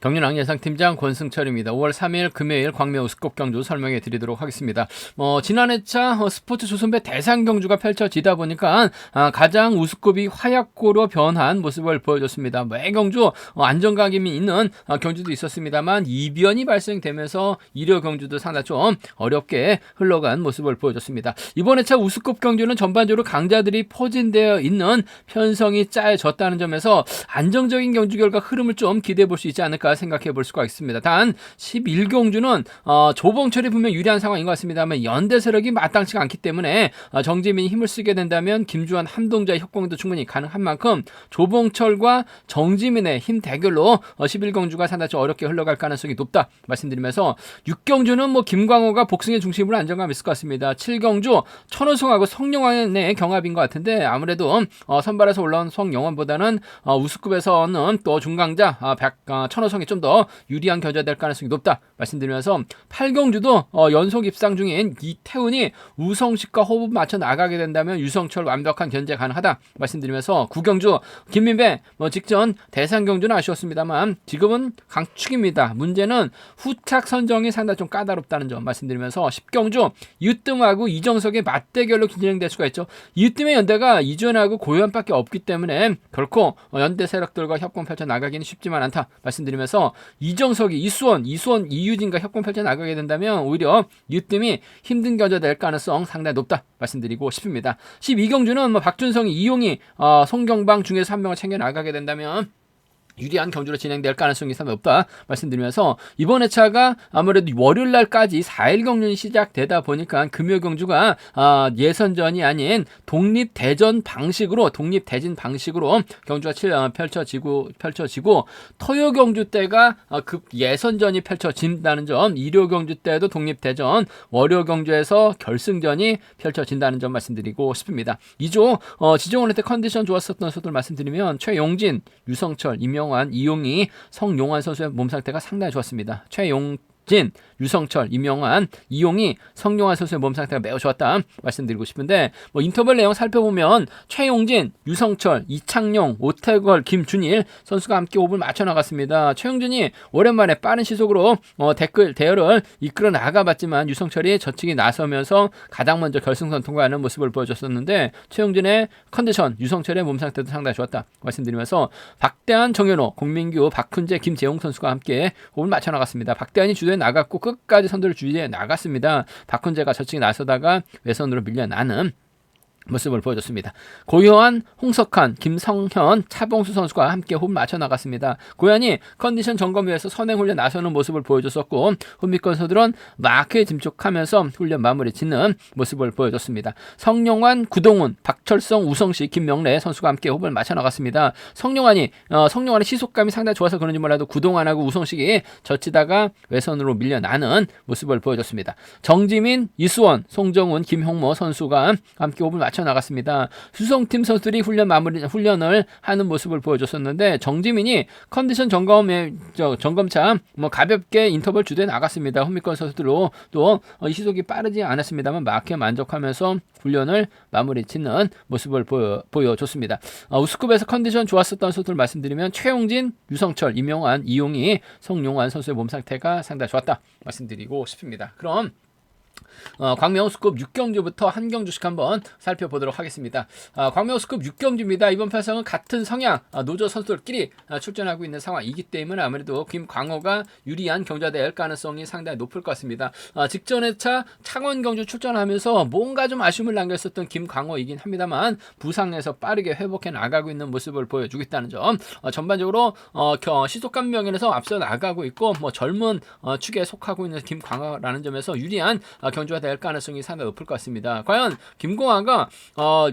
경륜왕 예상팀장 권승철입니다. 5월 3일 금요일 광명 우스컵 경주 설명해 드리도록 하겠습니다. 지난 회차 스포츠 조선배 대상 경주가 펼쳐지다 보니까 가장 우스컵이 화약고로 변한 모습을 보여줬습니다. 매 경주 안정감이 있는 경주도 있었습니다만 이변이 발생되면서 일요 경주도 상당히 좀 어렵게 흘러간 모습을 보여줬습니다. 이번 회차 우스컵 경주는 전반적으로 강자들이 포진되어 있는 편성이 짜여졌다는 점에서 안정적인 경주 결과 흐름을 좀 기대해 볼 수 있지 않을까 생각해 볼 수가 있습니다. 단 11경주는 조봉철이 분명 유리한 상황인 것 같습니다만 연대 세력이 마땅치가 않기 때문에 정지민이 힘을 쓰게 된다면 김주환, 함동자의 협공도 충분히 가능한 만큼 조봉철과 정지민의 힘 대결로 11경주가 상당히 어렵게 흘러갈 가능성이 높다 말씀드리면서 6경주는 김광호가 복승의 중심으로 안정감 있을 것 같습니다. 7경주 천호성하고 성룡환의 경합인 것 같은데 아무래도 선발에서 올라온 성룡환보다는 우스급에서는 또 중강자 천호성이 좀 더 유리한 견제가 될 가능성이 높다 말씀드리면서 8경주도 연속 입상 중인 이태훈이 우성식과 호흡 맞춰 나가게 된다면 유성철 완벽한 견제 가능하다 말씀드리면서 9경주 김민배 직전 대상 경주는 아쉬웠습니다만 지금은 강축입니다. 문제는 후착 선정이 상당히 좀 까다롭다는 점 말씀드리면서 10경주 이웃뜸하고 이정석의 맞대결로 진행될 수가 있죠. 이웃뜸의 연대가 이준하고 고현밖에 없기 때문에 결코 연대 세력들과 협공 펼쳐 나가기는 쉽지만 않다 말씀드리면서 이정석이 이수원, 이유진과 협공 펼쳐 나가게 된다면 오히려 이웃뜸이 힘든 견제될 가능성 상당히 높다 말씀드리고 싶습니다. 12경주는 박준성이, 이용이, 송경방 중에서 한 명을 챙겨 나가게 된다면 유리한 경주로 진행될 가능성이 상당히 높다 말씀드리면서 이번 회차가 아무래도 월요일날까지 4일 경륜이 시작되다 보니까 금요 경주가 예선전이 아닌 독립대진 방식으로 경주가 펼쳐지고 토요 경주 때가 급 예선전이 펼쳐진다는 점, 일요 경주 때도 독립대전, 월요 경주에서 결승전이 펼쳐진다는 점 말씀드리고 싶습니다. 2조 지정원회 때 컨디션 좋았었던 선수들 말씀드리면 최용진, 유성철, 임영환, 이용희, 성용환 선수의 몸 상태가 상당히 좋았습니다. 최용진, 유성철, 임영환, 이용희, 성용환 선수의 몸 상태가 매우 좋았다 말씀드리고 싶은데 인터벌 내용 살펴보면 최용진, 유성철, 이창용, 오태걸, 김준일 선수가 함께 호흡을 맞춰 나갔습니다. 최용진이 오랜만에 빠른 시속으로 대열을 이끌어 나가봤지만 유성철이 저측이 나서면서 가장 먼저 결승선 통과하는 모습을 보여줬었는데 최용진의 컨디션, 유성철의 몸 상태도 상당히 좋았다 말씀드리면서 박대한, 정현호, 공민규, 박훈재, 김재용 선수가 함께 호흡을 맞춰 나갔습니다. 박대한이 주도에 나갔고 끝까지 선두를 주지해 나갔습니다. 박훈재가 저측에 나서다가 외선으로 밀려나는 모습을 보여줬습니다. 고요한, 홍석한, 김성현, 차봉수 선수가 함께 호흡 맞춰 나갔습니다. 고현이 컨디션 점검 위해서 선행훈련 나서는 모습을 보여줬었고 훈미권 선수들은 마크에 집중하면서 훈련 마무리 짓는 모습을 보여줬습니다. 성룡환, 구동훈, 박철성, 우성식, 김명래 선수가 함께 호흡을 맞춰 나갔습니다. 성룡환의 시속감이 상당히 좋아서 그런지 몰라도 구동환하고 우성식이 젖히다가 외선으로 밀려나는 모습을 보여줬습니다. 정지민, 이수원, 송정훈, 김형모 선수가 함께 호흡을 맞춰 나갔습니다. 수성팀 선수들이 훈련을 하는 모습을 보여줬었는데 정지민이 컨디션 점검차 가볍게 인터벌 주도에 나갔습니다. 훈미권 선수들로 또 시속이 빠르지 않았습니다만 마크에 만족하면서 훈련을 마무리 짓는 모습을 보여줬습니다. 우스컵에서 컨디션 좋았었던 선수들 말씀드리면 최용진, 유성철, 임영환, 이용희, 성용환 선수의 몸 상태가 상당히 좋았다 말씀드리고 싶습니다. 그럼 광명우스컵 6경주부터 한 경주씩 한번 살펴보도록 하겠습니다. 광명우스컵 6경주입니다. 이번 편성은 같은 성향 노조 선수들끼리 출전하고 있는 상황이기 때문에 아무래도 김광호가 유리한 경주가 될 가능성이 상당히 높을 것 같습니다. 직전 회차 창원경주 출전하면서 뭔가 좀 아쉬움을 남겼었던 김광호이긴 합니다만 부상에서 빠르게 회복해 나가고 있는 모습을 보여주고 있다는 점, 전반적으로 시속감 면에서 앞서 나가고 있고 젊은 축에 속하고 있는 김광호라는 점에서 유리한 경주가 될 가능성이 상당히 높을 것 같습니다. 과연 김광호가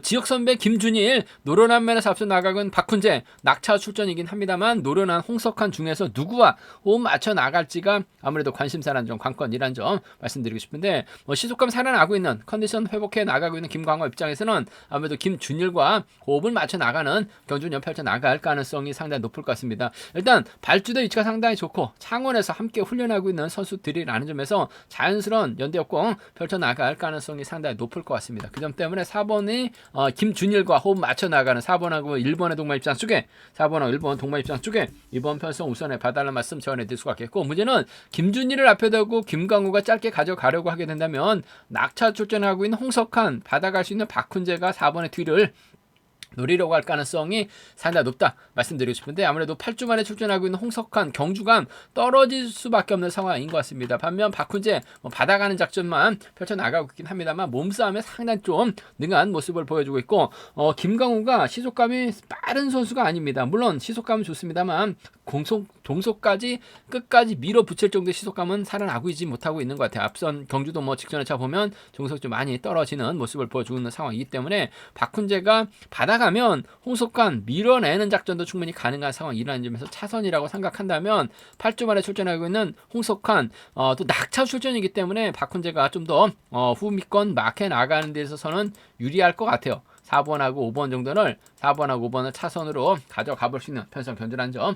지역 선배 김준일, 노련한 면에서 앞서 나가건 박훈재, 낙차 출전이긴 합니다만 노련한 홍석한 중에서 누구와 호흡 맞춰 나갈지가 아무래도 관심사라는 점, 관건이라는 점 말씀드리고 싶은데 시속감 살아나고 있는 컨디션 회복해 나가고 있는 김광호 입장에서는 아무래도 김준일과 호흡을 맞춰 나가는 경주년 펼쳐 나갈 가능성이 상당히 높을 것 같습니다. 일단 발주대 위치가 상당히 좋고 창원에서 함께 훈련하고 있는 선수들이라는 점에서 자연스러운 연대 역공 편성 펼쳐나갈 가능성이 상당히 높을 것 같습니다. 그 점 때문에 4번이 김준일과 호흡 맞춰나가는 4번하고 1번의 동반 입장 쪽에 4번하고 1번 동반 입장 쪽에 이번 편성 우선에 봐달라는 말씀 전해드릴 수가 있겠고, 문제는 김준일을 앞에 두고 김광호가 짧게 가져가려고 하게 된다면 낙차 출전하고 있는 홍석환, 받아갈 수 있는 박훈재가 4번의 뒤를 노리려고 할 가능성이 상당히 높다 말씀드리고 싶은데, 아무래도 8주 만에 출전하고 있는 홍석환, 경주감 떨어질 수밖에 없는 상황인 것 같습니다. 반면 박훈재 받아가는 작전만 펼쳐나가고 있긴 합니다만 몸싸움에 상당히 좀 능한 모습을 보여주고 있고, 김강호가 시속감이 빠른 선수가 아닙니다. 물론 시속감은 좋습니다만 동속까지 끝까지 밀어붙일 정도의 시속감은 살아나고 있지 못하고 있는 것 같아요. 앞선 경주도 직전에 차 보면 종속이 좀 많이 떨어지는 모습을 보여주고 있는 상황이기 때문에 박훈재가 받아가면 홍석환 밀어내는 작전도 충분히 가능한 상황이라는 점에서 차선이라고 생각한다면 8주 만에 출전하고 있는 홍석환, 또 낙차 출전이기 때문에 박훈재가 좀 더 후미권 막해 나가는 데 있어서는 유리할 것 같아요. 4번하고 5번 정도를 4번하고 5번을 차선으로 가져가 볼 수 있는 편성 견주라는 점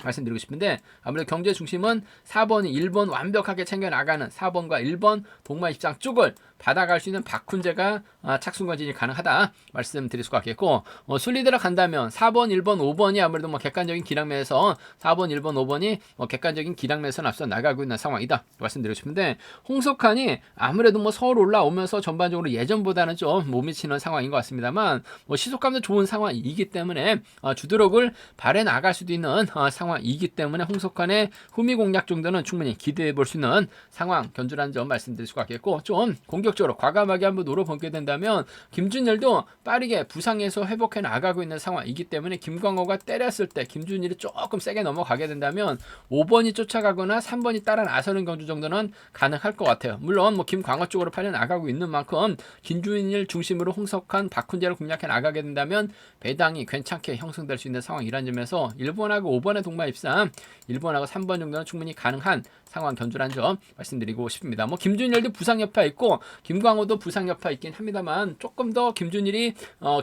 말씀드리고 싶은데, 아무래도 경제 중심은 4번이 1번 완벽하게 챙겨나가는 4번과 1번 동반 입장 쪽을 받아갈 수 있는 박훈재가 착순건진이 가능하다 말씀드릴 수가 있겠고, 순리대로 간다면 4번, 1번, 5번이 아무래도 객관적인 기량면에서 4번, 1번, 5번이 객관적인 기량면에서 앞서 나가고 있는 상황이다 말씀드리고 싶은데, 홍석환이 아무래도 서울 올라오면서 전반적으로 예전보다는 좀 못 미치는 상황인 것 같습니다만 시속감도 좋은 상황이기 때문에 주드록을 발해 나갈 수도 있는 상황이기 때문에 홍석환의 후미 공략 정도는 충분히 기대해 볼 수 있는 상황 견주라는 점 말씀드릴 수가 있겠고, 좀 공격적으로 과감하게 한번 노려보게 된다면 김준일도 빠르게 부상에서 회복해 나가고 있는 상황이기 때문에 김광호가 때렸을 때 김준일이 조금 세게 넘어가게 된다면 5번이 쫓아가거나 3번이 따라 나서는 경주 정도는 가능할 것 같아요. 물론 김광호 쪽으로 팔려 나가고 있는 만큼 김준일 중심으로 홍석환, 박훈재를 공략해 나가게 된다면 배당이 괜찮게 형성될 수 있는 상황이라는 점에서 1번하고 5번의 동반 입상 1번하고 3번 정도는 충분히 가능한 상황 견주라는 점 말씀드리고 싶습니다. 김준일도 부상 여파 있고 김광호도 부상 여파 있긴 합니다만 조금 더 김준일이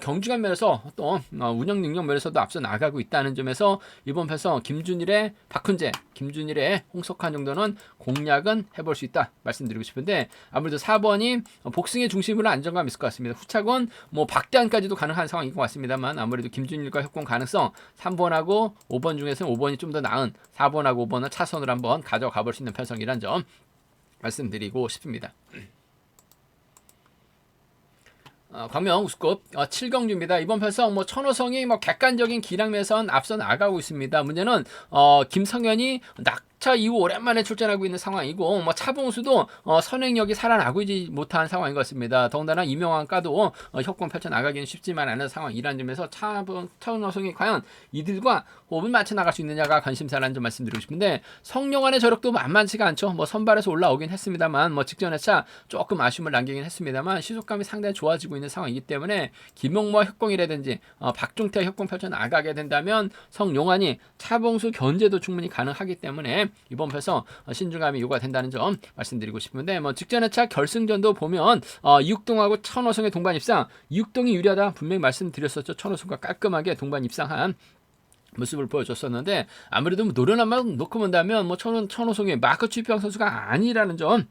경주감 면에서 또 운영 능력 면에서도 앞서 나가고 있다는 점에서 이번 편성 김준일의 박훈재, 김준일의 홍석환 정도는 공략은 해볼 수 있다 말씀드리고 싶은데, 아무래도 4번이 복승의 중심으로 안정감 있을 것 같습니다. 후차건 박대한까지도 가능한 상황인 것 같습니다만 아무래도 김준일과 협공 가능성 3번하고 5번 중에서는 5번이 좀 더 나은 4번하고 5번을 차선으로 한번 가져가 볼 수 있는 편성이란 점 말씀드리고 싶습니다. 광명 우스컵 7경주입니다. 이번 편성 천호성이 객관적인 기량면에선 앞서 나가고 있습니다. 문제는 김성현이 낙차 이후 오랜만에 출전하고 있는 상황이고 차봉수도 선행력이 살아나고 있지 못한 상황인 것 같습니다. 더군다나 이명환과도 협공 펼쳐 나가기는 쉽지만 않은 상황이라는 점에서 천호성이 과연 이들과 호흡을 맞춰 나갈 수 있느냐가 관심사라는 점 말씀드리고 싶은데, 성룡환의 저력도 만만치가 않죠. 선발에서 올라오긴 했습니다만 직전에 차 조금 아쉬움을 남기긴 했습니다만 시속감이 상당히 좋아지고 있는 상황이기 때문에 김용모와 협공이라든지 박종태와 협공 펼쳐 나가게 된다면 성룡환이 차봉수 견제도 충분히 가능하기 때문에 이번 편성 신중함이 요구가 된다는 점 말씀드리고 싶은데, 직전에 차 결승전도 보면 이육동하고 천호성의 동반 입상, 이육동이 유리하다 분명히 말씀드렸었죠. 천호성과 깔끔하게 동반 입상한 모습을 보여줬었는데, 아무래도 노련함만 놓고 본다면 천호성이 마크 취평 선수가 아니라는 점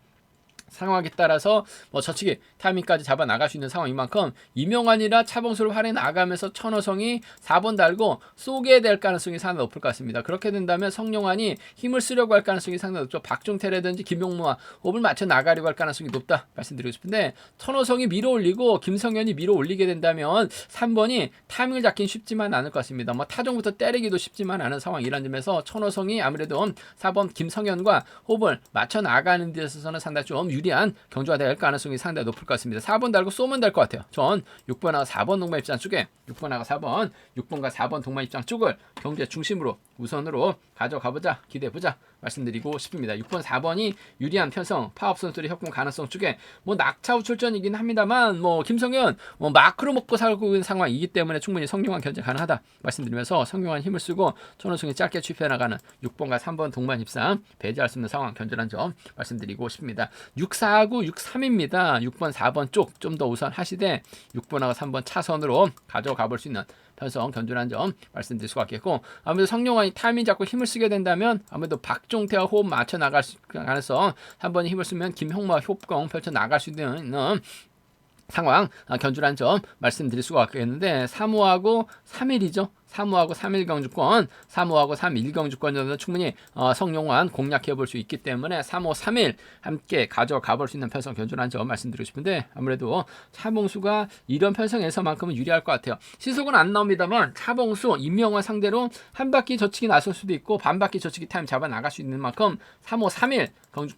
상황에 따라서 저치기 타이밍까지 잡아 나갈 수 있는 상황인 만큼 이명환이라 차봉수를 활용해 나가면서 천호성이 4번 달고 쏘게 될 가능성이 상당히 높을 것 같습니다. 그렇게 된다면 성룡환이 힘을 쓰려고 할 가능성이 상당히 높죠. 박종태라든지 김용무와 호흡을 맞춰 나가려고 할 가능성이 높다 말씀드리고 싶은데, 천호성이 밀어 올리고 김성현이 밀어 올리게 된다면 3번이 타이밍을 잡긴 쉽지만 않을 것 같습니다. 타종부터 때리기도 쉽지만 않은 상황이라는 점에서 천호성이 아무래도 4번 김성현과 호흡을 맞춰 나가는 데 있어서는 상당히 좀 유리한 경주가 될 가능성이 상당히 높을 것 같습니다. 4번 달고 쏘면 될 것 같아요. 전 6번하고 4번 동반 입장 쪽에 6번하고 4번, 6번과 4번 동반 입장 쪽을 경주의 중심으로 우선으로 가져가보자, 기대해보자 말씀드리고 싶습니다. 6번, 4번이 유리한 편성, 파업 선수들의 협공 가능성 쪽에 낙차 후 출전이긴 합니다만 김성현 마크로 먹고 살고 있는 상황이기 때문에 충분히 성룡환 견제 가능하다 말씀드리면서 성룡환 힘을 쓰고 천호성이 짧게 취입해 나가는 6번과 3번 동반 입상 배제할 수 있는 상황 견제라는 점 말씀드리고 싶습니다. 649, 63입니다. 6번, 4번 쪽 좀 더 우선 하시되 6번하고 3번 차선으로 가져가 볼 수 있는 편성 견주라는 점 말씀드릴 수가 있겠고, 아무래도 성룡환이 타이밍 잡고 힘을 쓰게 된다면 아무래도 박종태와 호흡 맞춰 나갈 가능성, 한 번 힘을 쓰면 김형무와 협공 펼쳐 나갈 수 있는 상황 견주라는 점 말씀드릴 수가 있겠는데, 3호하고 3일이죠. 3호하고 3일 경주권, 3호하고 3일 경주권 정도는 충분히 성룡환 공략해 볼 수 있기 때문에 3호, 3일 함께 가져가 볼 수 있는 편성 견주라는 점 말씀드리고 싶은데, 아무래도 차봉수가 이런 편성에서만큼은 유리할 것 같아요. 시속은 안 나옵니다만 차봉수, 임명환 상대로 한 바퀴 젖히기 나설 수도 있고 반 바퀴 젖히기 타임 잡아 나갈 수 있는 만큼 3호, 3일 경주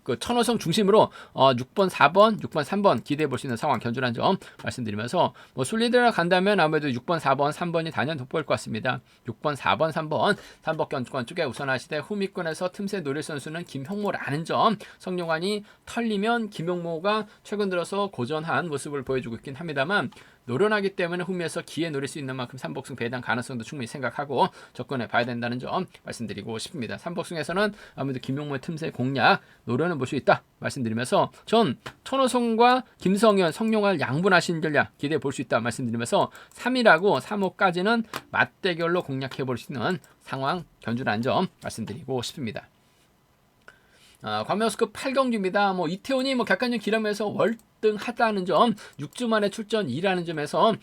그 천호성 중심으로 6번, 4번, 6번, 3번 기대해 볼 수 있는 상황 견주라는 점 말씀드리면서, 뭐 순리대로 간다면 아무래도 6번, 4번, 3번이 단연 돋보일 것 같습니다. 6번, 4번, 3번, 3번 견주권 쪽에 우선하시되 후미권에서 틈새 노릴 선수는 김형모라는 점, 성룡환이 털리면 김형모가 최근 들어서 고전한 모습을 보여주고 있긴 합니다만, 노련하기 때문에 후미에서 기회 노릴 수 있는 만큼 삼복승 배당 가능성도 충분히 생각하고 접근해 봐야 된다는 점 말씀드리고 싶습니다. 삼복승에서는 아무래도 김용모의 틈새 공략 노련을 볼 수 있다 말씀드리면서, 전 천호성과 김성현, 성룡환 양분하신 전략 기대해 볼 수 있다 말씀드리면서 3일하고 3호까지는 맞대결로 공략해 볼 수 있는 상황 견주라는 점 말씀드리고 싶습니다. 광명스급 8경주입니다. 뭐 이태원이 뭐 객관적 기량에서 월등하다는 점, 6주 만에 출전이라는 점에서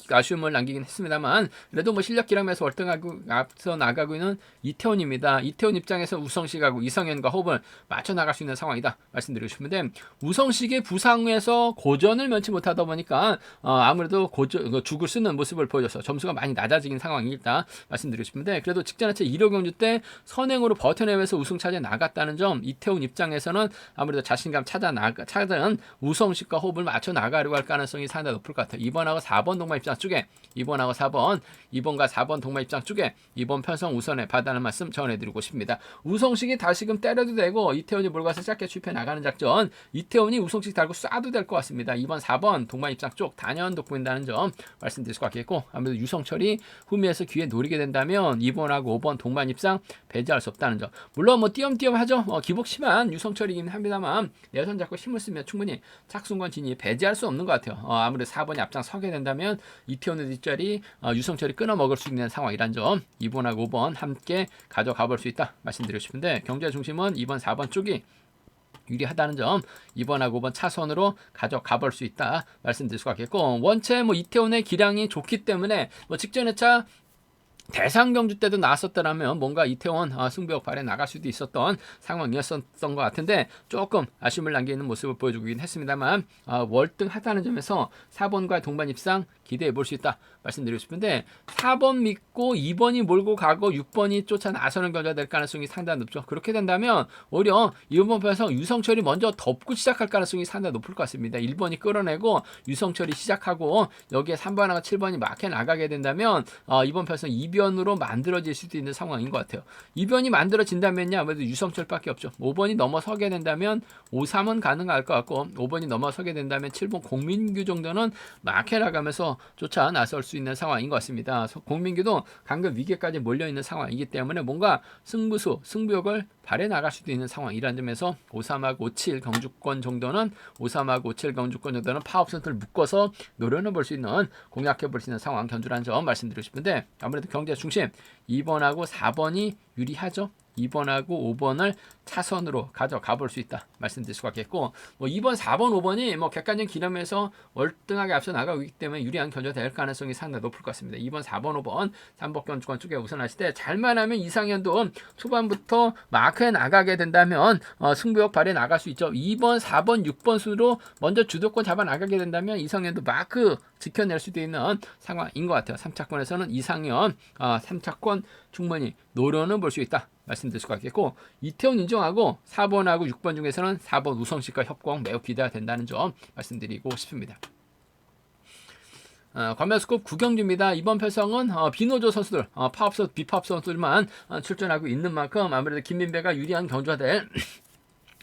아쉬움을 남기긴 했습니다만, 그래도 뭐 실력 기량에서 월등하고 앞서 나가고 있는 이태원입니다. 이태원 입장에서 우성식하고 이성현과 호흡을 맞춰 나갈 수 있는 상황이다 말씀드리고 싶은데, 우성식이 부상 후에서 고전을 면치 못하다 보니까 아무래도 죽을 쓰는 모습을 보여줘서 점수가 많이 낮아지긴 상황이다 말씀드리고 싶은데, 그래도 직전하체 1호 경주 때 선행으로 버텨내면서 우승 차지해 나갔다는 점, 이태원 입장에서는 아무래도 자신감 찾은 우성식과 호흡을 맞춰 나가려고 할 가능성이 상당히 높을 것 같아요. 2번하고 4번 동반 입장 쪽에 2번하고 4번, 2번과 4번 동반 입장 쪽에 2번 편성 우선에 받다는 말씀 전해드리고 싶습니다. 우성식이 다시금 때려도 되고 이태원이 몰가서 짧게 추입해 나가는 작전, 이태원이 우성식 달고 쏴도 될 것 같습니다. 2번, 4번 동반 입장 쪽 단연 돋보인다는 점 말씀드릴 수 같겠고, 아무래도 유성철이 후미에서 기회 노리게 된다면 2번하고 5번 동반 입장 배제할 수 없다는 점. 물론 뭐 띄엄띄엄 하죠. 기복 심한 유성철이긴 합니다만, 내선 잡고 힘을 쓰면 충분히 착순권 진입 배제할 수 없는 것 같아요. 아무래도 4번이 앞장 서게 된다면 이태원의 뒷자리 유성철이 끊어 먹을 수 있는 상황이란 점, 2번하고 5번 함께 가져가 볼 수 있다 말씀드리고 싶은데, 경제 중심은 2번, 4번 쪽이 유리하다는 점, 2번하고 5번 차선으로 가져가 볼 수 있다 말씀드릴 수가 있겠고, 원체 뭐 이태원의 기량이 좋기 때문에 뭐 직전 회차 대상 경주 때도 나왔었더라면 뭔가 이태원 승부욕 발에 나갈 수도 있었던 상황이었던 것 같은데, 조금 아쉬움을 남기는 모습을 보여주긴 했습니다만, 월등하다는 점에서 4번과 동반 입상 기대해 볼 수 있다 말씀드리고 싶은데, 4번 믿고 2번이 몰고 가고 6번이 쫓아 나서는 경주가 될 가능성이 상당히 높죠. 그렇게 된다면 오히려 이번 편에서 유성철이 먼저 덮고 시작할 가능성이 상당히 높을 것 같습니다. 1번이 끌어내고 유성철이 시작하고 여기에 3번하고 7번이 막혀 나가게 된다면 이번 편에서 2변으로 만들어질 수도 있는 상황인 것 같아요. 2변이 만들어진다면요, 아무래도 유성철밖에 없죠. 5번이 넘어서게 된다면 5, 3은 가능할 것 같고, 5번이 넘어서게 된다면 7번 공민규 정도는 막혀 나가면서 쫓아 나설 수 있는 상황인 것 같습니다. 공민규도 강급 위기까지 몰려있는 상황이기 때문에 뭔가 승부욕을 발해 나갈 수도 있는 상황이라는 점에서 5-3하고 5-7 경주권 정도는 5-3하고 5-7 경주권 정도는 파업선수를 묶어서 노려는 볼 수 있는, 공략해 볼 수 있는 상황 견주라는 점 말씀드리고 싶은데, 아무래도 경제 중심 2번하고 4번이 유리하죠. 2번하고 5번을 차선으로 가져가 볼 수 있다 말씀드릴 수가 있겠고, 뭐 2번, 4번, 5번이 뭐 객관적 기념에서 월등하게 앞서 나가고 있기 때문에 유리한 견주가 될 가능성이 상당히 높을 것 같습니다. 2번, 4번, 5번 3번 견주권 쪽에 우선하실 때, 잘만 하면 이상현도 초반부터 마크에 나가게 된다면 승부욕 발에 나갈 수 있죠. 2번, 4번, 6번 수로 먼저 주도권 잡아 나가게 된다면 이상현도 마크 지켜낼 수도 있는 상황인 것 같아요. 3차권에서는 이상현 3차권 충분히 노려는 볼 수 있다 말씀드릴 수가 있겠고, 이태원 인정하고 4번하고 6번 중에서는 4번 우성식과 협공 매우 기대가 된다는 점 말씀드리고 싶습니다. 관면스급 9경주입니다. 이번 편성은 비노조 선수들, 비팝 선수들만 출전하고 있는 만큼 아무래도 김민배가 유리한 경주가 될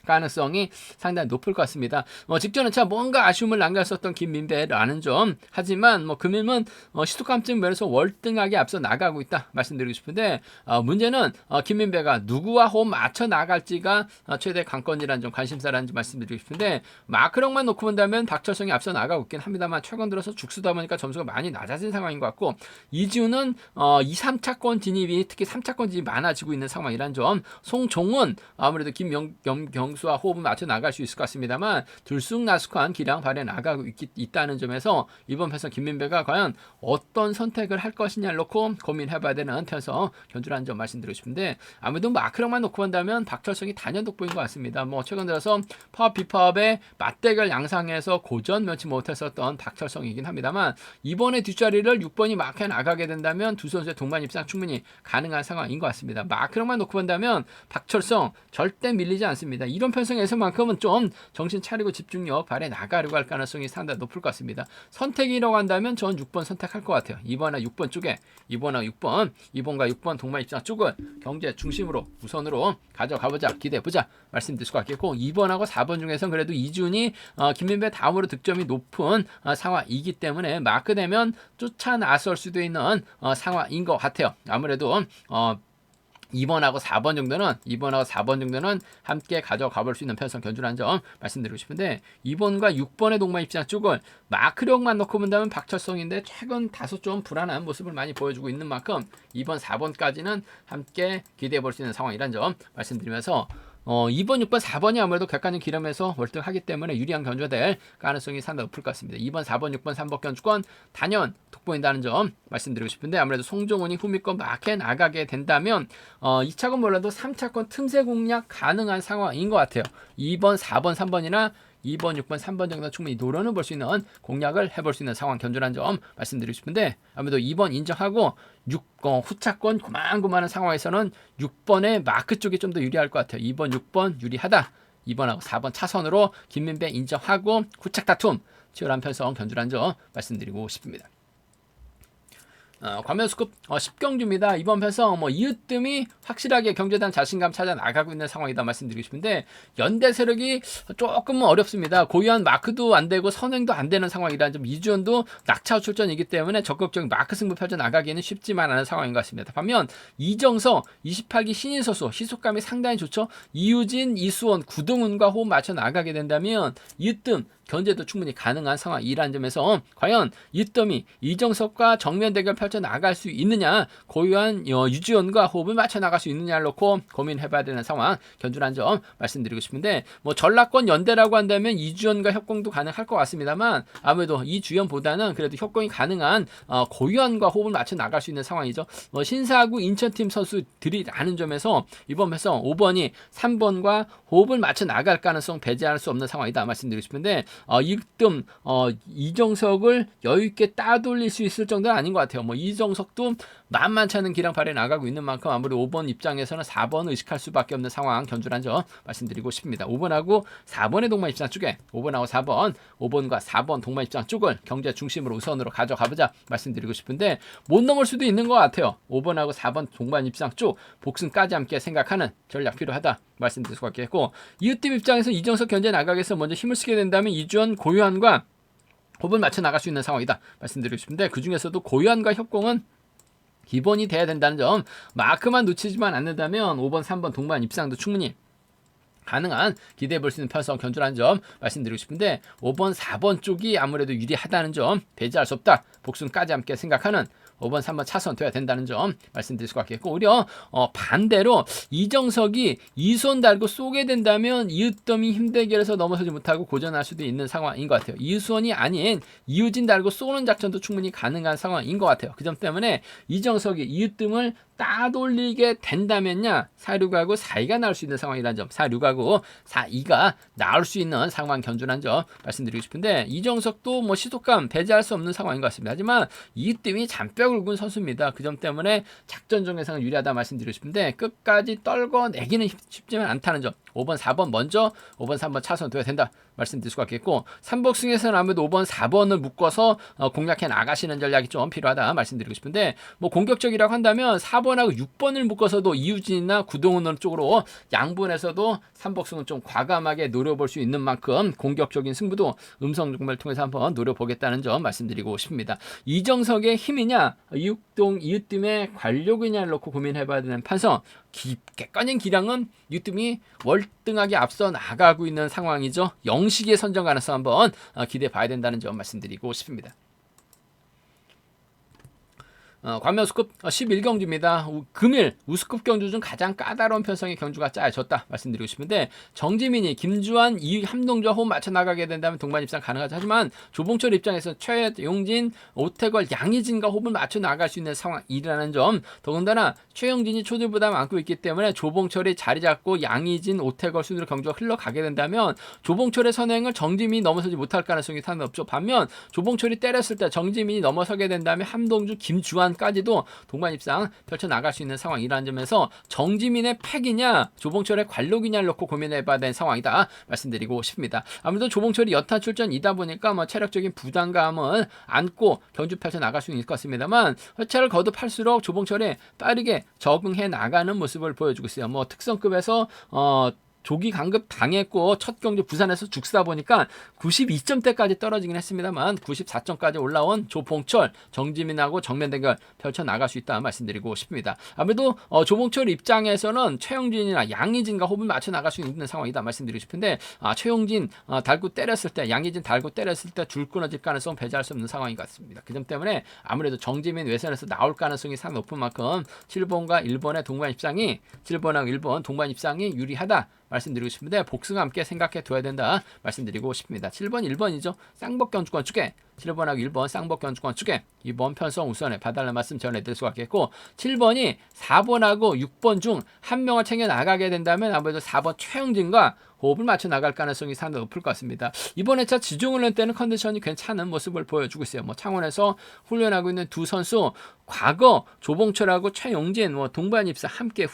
가능성이 상당히 높을 것 같습니다. 직전에 차 뭔가 아쉬움을 남겼었던 김민배라는 점, 하지만 금일은 시속감증 면에서 월등하게 앞서 나가고 있다 말씀드리고 싶은데, 문제는 김민배가 누구와 호흡 맞춰 나갈지가 최대 관건이라는 점, 관심사라는 점 말씀드리고 싶은데, 마크력만 놓고 본다면 박철성이 앞서 나가고 있긴 합니다만 최근 들어서 죽수다 보니까 점수가 많이 낮아진 상황인 것 같고, 이지훈은 2, 3차권 진입이, 특히 3차권 진입이 많아지고 있는 상황이라는 점, 송종은 아무래도 김경수와 호흡을 맞춰 나갈 수 있을 것 같습니다만 들쑥날쑥한 기량 발휘해 나가고 있다는 점에서 이번 편성 김민배가 과연 어떤 선택을 할 것이냐를 놓고 고민해봐야 되는 편성 견주라는 점 말씀드리고 싶은데, 아무래도 마크력만 놓고 본다면 박철성이 단연 돋보인 것 같습니다. 최근 들어서 파업 비파업의 맞대결 양상에서 고전 면치 못했었던 박철성이긴 합니다만, 이번에 뒷자리를 6번이 마크해 나가게 된다면 두 선수의 동반 입상 충분히 가능한 상황인 것 같습니다. 마크력만 놓고 본다면 박철성 절대 밀리지 않습니다. 이런 편성에서만큼은 좀 정신 차리고 집중력 발휘해 나가려고 할 가능성이 상당히 높을 것 같습니다. 선택이라고 한다면 전 6번 선택할 것 같아요. 2번과 6번 쪽에 2번과 6번 동반 입장 쪽을 경제 중심으로 우선으로 가져가보자, 기대해보자 말씀드릴 수가 있겠고, 2번하고 4번 중에서는 그래도 이준이 김민배 다음으로 득점이 높은 상황이기 때문에 마크되면 쫓아 나설 수도 있는 상황인 것 같아요. 아무래도 2번하고 4번 정도는 함께 가져가 볼 수 있는 편성 견주라는 점 말씀드리고 싶은데, 2번과 6번의 동반 입장 쪽을 마크력만 놓고 본다면 박철성인데 최근 다소 좀 불안한 모습을 많이 보여주고 있는 만큼 2번, 4번까지는 함께 기대해 볼 수 있는 상황이라는 점 말씀드리면서, 2번, 6번, 4번이 아무래도 객관적 기름에서 월등하기 때문에 유리한 견주가 될 가능성이 상당히 높을 것 같습니다. 2번, 4번, 6번, 3번 견주권 단연 돋보인다는 점 말씀드리고 싶은데, 아무래도 송종훈이 후미권 마크에 나가게 된다면 2차권 몰라도 3차권 틈새 공략 가능한 상황인 것 같아요. 2번, 4번, 3번이나 2번, 6번, 3번 정도 충분히 노려는 볼 수 있는 공략을 해볼 수 있는 상황 견주라는 점 말씀드리고 싶은데, 아무래도 2번 인정하고 후차권 고만고만한 상황에서는 6번의 마크 쪽이 좀 더 유리할 것 같아요. 2번, 6번 유리하다. 2번하고 4번 차선으로 김민배 인정하고 후착 다툼 치열한 편성 견주라는 점 말씀드리고 싶습니다. 과면수급 10경주입니다. 이번 편성 이으뜸이 확실하게 경제단 자신감 찾아 나가고 있는 상황이다 말씀드리고 싶은데, 연대 세력이 조금은 어렵습니다. 고유한 마크도 안 되고 선행도 안 되는 상황이라는 점, 이주연도 낙차 출전이기 때문에 적극적인 마크 승부 펼쳐 나가기에는 쉽지만 않은 상황인 것 같습니다. 반면 이정석 28기 신인 선수 희속감이 상당히 좋죠. 이유진, 이수원, 구동훈과 호흡 맞춰 나가게 된다면 이으뜸 견제도 충분히 가능한 상황이라는 점에서 과연 이뜸이 이정석과 정면 대결 펼쳐 나갈 수 있느냐, 고유한 유지원과 호흡을 맞춰 나갈 수 있느냐를 놓고 고민해봐야 되는 상황 견주라는 점 말씀드리고 싶은데, 전라권 연대라고 한다면 이주연과 협공도 가능할 것 같습니다만, 아무래도 이주연보다는 그래도 협공이 가능한 고유한과 호흡을 맞춰 나갈 수 있는 상황이죠. 신사구 인천팀 선수들이라는 점에서 이번 편성 5번이 3번과 호흡을 맞춰 나갈 가능성 배제할 수 없는 상황이다 말씀드리고 싶은데, 이뜸 이정석을 여유있게 따돌릴 수 있을 정도는 아닌 것 같아요. 이정석도 만만치 않은 기량 발휘해 나가고 있는 만큼 아무리 5번 입장에서는 4번을 의식할 수밖에 없는 상황 견주란 점 말씀드리고 싶습니다. 5번하고 4번의 동반 입장 쪽에 5번하고 4번, 5번과 4번 동반 입장 쪽을 경제 중심으로 우선으로 가져가보자 말씀드리고 싶은데, 못 넘을 수도 있는 것 같아요. 5번하고 4번 동반 입장 쪽 복승까지 함께 생각하는 전략 필요하다 말씀드릴 수가 있겠고, 이웃팀 입장에서 이정석 견제 나가겠어 먼저 힘을 쓰게 된다면 이주연, 고유한과 호흡을 맞춰 나갈 수 있는 상황이다 말씀드리고 싶은데, 그 중에서도 고유한과 협공은 기본이 돼야 된다는 점, 마크만 놓치지만 않는다면 5번, 3번 동반 입상도 충분히 가능한 기대해 볼 수 있는 편성 견주라는 점 말씀드리고 싶은데, 5번, 4번 쪽이 아무래도 유리하다는 점 배제할 수 없다. 복순까지 함께 생각하는 5번, 3번 차선 돼야 된다는 점 말씀드릴 수가 있겠고, 오히려 반대로 이정석이 이손 달고 쏘게 된다면 이으뜸이 힘대결에서 넘어서지 못하고 고전할 수도 있는 상황인 것 같아요. 이수원이 아닌 이유진 달고 쏘는 작전도 충분히 가능한 상황인 것 같아요. 그 점 때문에 이정석이 이으뜸을 따돌리게 된다면야 4-6하고 4-2가 나올 수 있는 상황이라는 점, 4-6하고 4-2가 나올 수 있는 상황 견주라는 점 말씀드리고 싶은데, 이정석도 시속감 배제할 수 없는 상황인 것 같습니다. 하지만 이으뜸이 잔뼈 뼈 굵은 선수입니다. 그 점 때문에 작전 중에서는 유리하다 말씀드리고 싶은데 끝까지 떨궈내기는 쉽지만 않다는 점. 5번, 4번 먼저 5번, 3번 차선 둬야 된다 말씀드릴 수가 있겠고, 삼복승에서는 아무래도 5번, 4번을 묶어서 공략해 나가시는 전략이 좀 필요하다 말씀드리고 싶은데, 뭐 공격적이라고 한다면 4번하고 6번을 묶어서도 이유진이나 구동훈 쪽으로 양분에서도 삼복승은 좀 과감하게 노려볼 수 있는 만큼 공격적인 승부도 음성정보를 통해서 한번 노려보겠다는 점 말씀드리고 싶습니다. 이정석의 힘이냐 이웃팀의 관력이냐를 놓고 고민해봐야 되는 판서, 깊게 꺼낸 기량은 이웃팀이 월등하게 앞서 나가고 있는 상황이죠. 영식의 선정 가능성 한번 기대해 봐야 된다는 점 말씀드리고 싶습니다. 광명우스컵 11경주입니다. 금일 우스컵 경주 중 가장 까다로운 편성의 경주가 짜여졌다 말씀드리고 싶은데, 정지민이, 김주환, 함동주와 호흡 맞춰 나가게 된다면 동반 입상 가능하죠. 하지만 조봉철 입장에서 최용진, 오태걸, 양희진과 호흡을 맞춰 나갈 수 있는 상황이라는 점, 더군다나 최용진이 초들 부담을 안고 있기 때문에 조봉철이 자리 잡고 양희진, 오태걸 순으로 경주가 흘러가게 된다면 조봉철의 선행을 정지민이 넘어서지 못할 가능성이 상당히 높죠. 반면 조봉철이 때렸을 때 정지민이 넘어서게 된다면 함동주, 김주환 까지도 동반 입상 펼쳐 나갈 수 있는 상황이라는 점에서 정지민의 팩이냐 조봉철의 관록이냐를 놓고 고민해봐야 되는 상황이다 말씀드리고 싶습니다. 아무래도 조봉철이 여타 출전이다 보니까 뭐 체력적인 부담감을 안고 경주 펼쳐 나갈 수 있을 것 같습니다만, 회차를 거듭할수록 조봉철이 빠르게 적응해 나가는 모습을 보여주고 있어요. 뭐 특성급에서 조기 강급 당했고 첫 경주 부산에서 죽쓰다 보니까 92점대까지 떨어지긴 했습니다만 94점까지 올라온 조봉철, 정지민하고 정면 대결 펼쳐나갈 수 있다 말씀드리고 싶습니다. 아무래도 조봉철 입장에서는 최용진이나 양희진과 호흡을 맞춰 나갈 수 있는 상황이다 말씀드리고 싶은데, 최용진 달고 때렸을 때, 양희진 달고 때렸을 때 줄 끊어질 가능성 배제할 수 없는 상황인 것 같습니다. 그 점 때문에 아무래도 정지민 외선에서 나올 가능성이 상당히 높은 만큼 7번과 1번의 동반 입상이, 7번하고 1번 동반 입상이 유리하다 말씀드리고 싶은데, 복승과 함께 생각해 둬야 된다 말씀드리고 싶습니다. 7번, 1번이죠. 쌍복경주권 축에 7번하고 1번 쌍복경주권 축에 이번 편성 우선에 봐달라는 말씀 전해드릴 수가 있겠고, 7번이 4번하고 6번 중 한 명을 챙겨 나가게 된다면 아무래도 4번 최영진과 호흡을 맞춰 나갈 가능성이 상당히 높을 것 같습니다. 이번 회차 지중훈련 때는 컨디션이 괜찮은 모습을 보여주고 있어요. 뭐 창원에서 훈련하고 있는 두 선수, 과거 조봉철하고 최용진 동반 입사 함께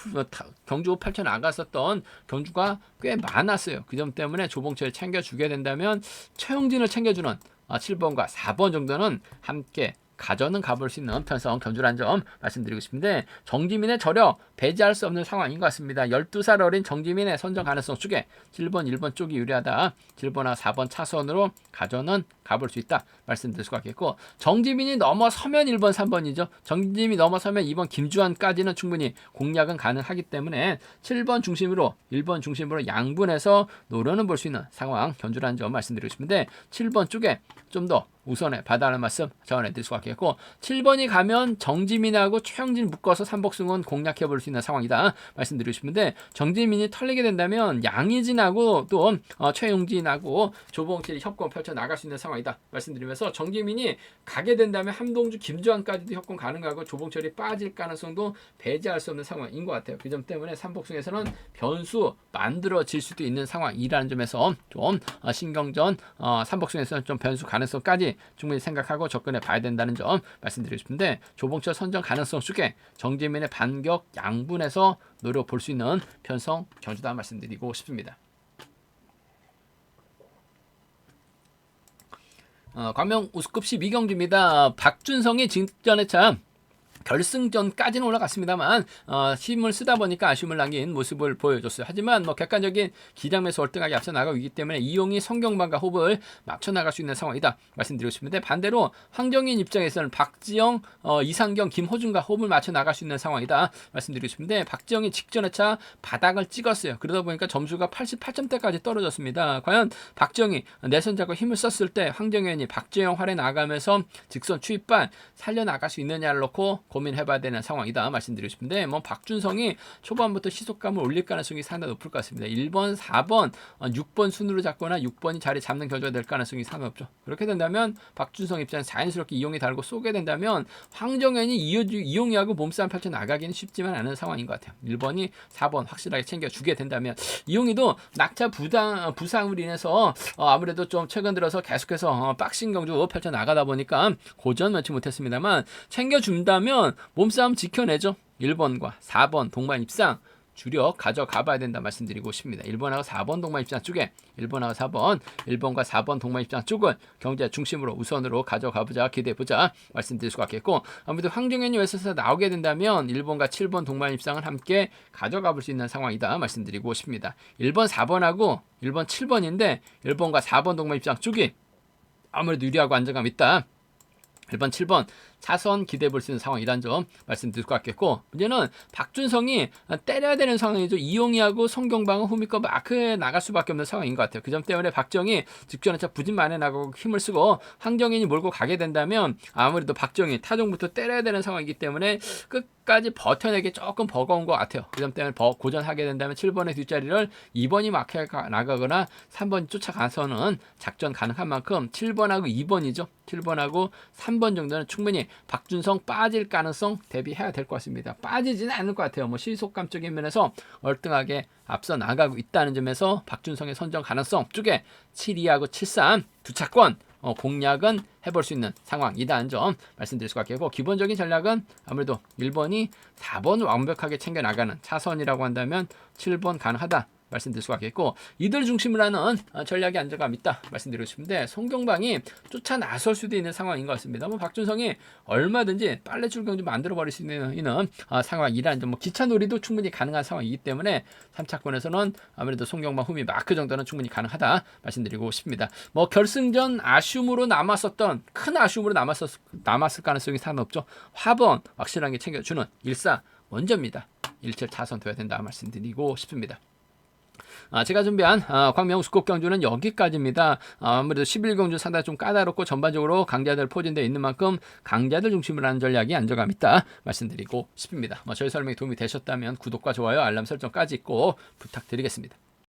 경주 펼쳐 나갔었던 경주가 꽤 많았어요. 그 점 때문에 조봉철을 챙겨주게 된다면 최용진을 챙겨주는 7번과 4번 정도는 함께 가져는 가볼 수 있는 편성 경주라는 점 말씀드리고 싶은데, 정지민의 저력 배제할 수 없는 상황인 것 같습니다. 12살 어린 정지민의 선정 가능성 쪽에 7번, 1번 쪽이 유리하다. 7번과 4번 차선으로 가져는 가볼 수 있다 말씀드릴 수가 있겠고, 정지민이 넘어서면 1번, 3번이죠. 정지민이 넘어서면 2번 김주환까지는 충분히 공략은 가능하기 때문에 7번 중심으로 1번 중심으로 양분해서 노려는 볼 수 있는 상황 경주라는 점 말씀드리고 싶은데, 7번 쪽에 좀 더 우선에 봐달라는 말씀 전해드릴 수가 있겠고, 7번이 가면 정지민하고 최영진 묶어서 삼복승은 공략해 볼 수 있는 상황이다 말씀드리고 싶은데, 정지민이 털리게 된다면 양희진하고 또 최용진하고 조봉철이 협공 펼쳐 나갈 수 있는 상황이다 말씀드리면서, 정지민이 가게 된다면 함동주, 김주환까지도 협공 가능하고 조봉철이 빠질 가능성도 배제할 수 없는 상황인 것 같아요. 그 점 때문에 삼복승에서는 변수 만들어질 수도 있는 상황이라는 점에서 좀 신경전 삼복승에서는 좀 변수 가능성까지 충분히 생각하고 접근해 봐야 된다는 점 말씀드리고 싶은데, 조봉철 선정 가능성 쪽에 정지민의 반격 양분에서 노려볼 수 있는 편성 경주다 말씀드리고 싶습니다. 광명 우스컵 12경주입니다. 박준성이 직전에 참 결승전까지는 올라갔습니다만 힘을 쓰다 보니까 아쉬움을 남긴 모습을 보여줬어요. 하지만 객관적인 기량에서 월등하게 앞서 나가고 있기 때문에 이용이 성경반과 호흡을 맞춰 나갈 수 있는 상황이다 말씀드리고 싶은데, 반대로 황정인 입장에서는 박지영, 이상경, 김호준과 호흡을 맞춰 나갈 수 있는 상황이다 말씀드리고 싶은데, 박지영이 직전 회차 바닥을 찍었어요. 그러다 보니까 점수가 88점대까지 떨어졌습니다. 과연 박지영이 내선 잡고 힘을 썼을 때 황정현이 박지영 활에 나가면서 직선 추입발 살려나갈 수 있느냐를 놓고 고민해봐야 되는 상황이다 말씀드리고 싶은데 뭐 박준성이 초반부터 시속감을 올릴 가능성이 상당히 높을 것 같습니다. 1번, 4번, 6번 순으로 잡거나 6번이 자리 잡는 결과가 될 가능성이 상당히 높죠. 그렇게 된다면 박준성 입장에서 자연스럽게 이용이 달고 쏘게 된다면 황정현이 이용이하고 몸싸움 펼쳐 나가기는 쉽지만 않은 상황인 것 같아요. 1번이 4번 확실하게 챙겨주게 된다면 이용이도 낙차 부상으로 인해서 아무래도 좀 최근 들어서 계속해서 박싱 경주 펼쳐 나가다 보니까 고전 면치 못했습니다만 챙겨준다면 몸싸움 지켜내죠. 1번과 4번 동반 입상 주력 가져가 봐야 된다 말씀드리고 싶습니다. 1번하고 4번 동반 입장 쪽에 1번하고 4번, 1번과 4번 동반 입장 쪽을 경제 중심으로 우선으로 가져가 보자, 기대해 보자 말씀드릴 수가 있겠고 아무래도 황정현이 웨스트에서 나오게 된다면 1번과 7번 동반 입장을 함께 가져가 볼 수 있는 상황이다 말씀드리고 싶습니다. 1번, 4번하고 1번, 7번인데 1번과 4번 동반 입장 쪽이 아무래도 유리하고 안정감 있다. 1번, 7번 차선 기대해 볼 수 있는 상황이란 점 말씀드릴 것 같겠고 문제는 박준성이 때려야 되는 상황이죠. 이용희하고 송경방은 후미권 마크에 나갈 수밖에 없는 상황인 것 같아요. 그 점 때문에 박정희 직전에 부진만해 나가고 힘을 쓰고 황정현이 몰고 가게 된다면 아무래도 박정희 타종부터 때려야 되는 상황이기 때문에 끝까지 버텨내기 조금 버거운 것 같아요. 그 점 때문에 고전하게 된다면 7번의 뒷자리를 2번이 마크에 나가거나 3번이 쫓아가서는 작전 가능한 만큼 7번하고 2번이죠. 7번하고 3번 정도는 충분히 박준성 빠질 가능성 대비해야 될 것 같습니다. 빠지지는 않을 것 같아요. 뭐 시속감적인 면에서 얼등하게 앞서 나가고 있다는 점에서 박준성의 선정 가능성 쪽에 7-2하고 7-3 두 차권 공략은 해볼 수 있는 상황이다는 점 말씀드릴 수가 있겠고 기본적인 전략은 아무래도 1번이 4번 완벽하게 챙겨나가는 차선이라고 한다면 7번 가능하다. 말씀드릴 수가 있겠고 이들 중심으로 하는 전략이 안정감 있다 말씀드리고 싶은데 송경방이 쫓아 나설 수도 있는 상황인 것 같습니다. 뭐 박준성이 얼마든지 빨래줄 경주 만들어 버릴 수 있는 상황이라는 점, 뭐 기차놀이도 충분히 가능한 상황이기 때문에 3차권에서는 아무래도 송경방 후미 마크 정도는 충분히 가능하다 말씀드리고 싶습니다. 뭐 결승전 아쉬움으로 남았었던 큰 아쉬움으로 남았을 가능성이 상당히 높죠. 화번 확실하게 챙겨주는 1-4 먼저입니다. 1-7 차선 둬야 된다 말씀드리고 싶습니다. 제가 준비한 광명 수국 경주는 여기까지입니다. 아무래도 11경주 상당히 좀 까다롭고 전반적으로 강자들 포진되어 있는 만큼 강자들 중심으로 하는 전략이 안정감 있다 말씀드리고 싶습니다. 저희 설명이 도움이 되셨다면 구독과 좋아요, 알람 설정까지 꼭 부탁드리겠습니다.